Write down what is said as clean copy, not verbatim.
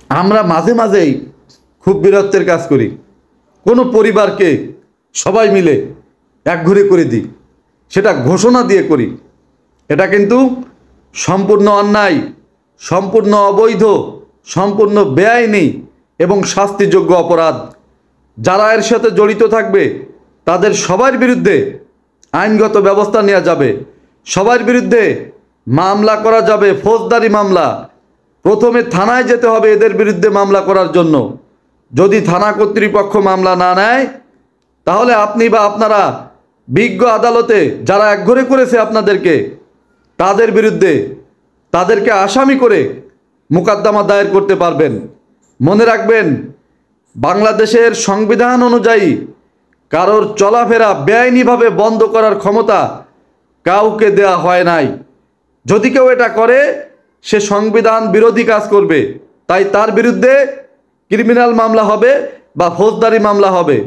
আমরা মাঝে মাঝেই খুব বীরত্বের কাজ করি, কোনো পরিবারকে সবাই মিলে একঘরে করে দিই, সেটা ঘোষণা দিয়ে করি। এটা কিন্তু সম্পূর্ণ অন্যায়, সম্পূর্ণ অবৈধ, সম্পূর্ণ বেআইনি এবং শাস্তিযোগ্য অপরাধ। যারা এর সাথে জড়িত থাকবে তাদের সবার বিরুদ্ধে আইনগত ব্যবস্থা নেওয়া যাবে, সবার বিরুদ্ধে মামলা করা যাবে, ফৌজদারি মামলা। প্রথমে থানায় যেতে হবে এদের বিরুদ্ধে মামলা করার জন্য। যদি থানা কর্তৃপক্ষ মামলা না নেয়, তাহলে আপনি বা আপনারা বিজ্ঞ আদালতে যারা একঘরে করেছে আপনাদেরকে, তাদের বিরুদ্ধে তাদেরকে আসামি করে মোকদ্দমা দায়ের করতে পারবেন। মনে রাখবেন, বাংলাদেশের সংবিধান অনুযায়ী কারোর চলাফেরা বেআইনিভাবে বন্ধ করার ক্ষমতা কাউকে দেয়া হয় নাই। যদি কেউ এটা করে, সে সংবিধান বিরোধী কাজ করবে, তাই তার বিরুদ্ধে ক্রিমিনাল মামলা হবে বা ফৌজদারি মামলা হবে।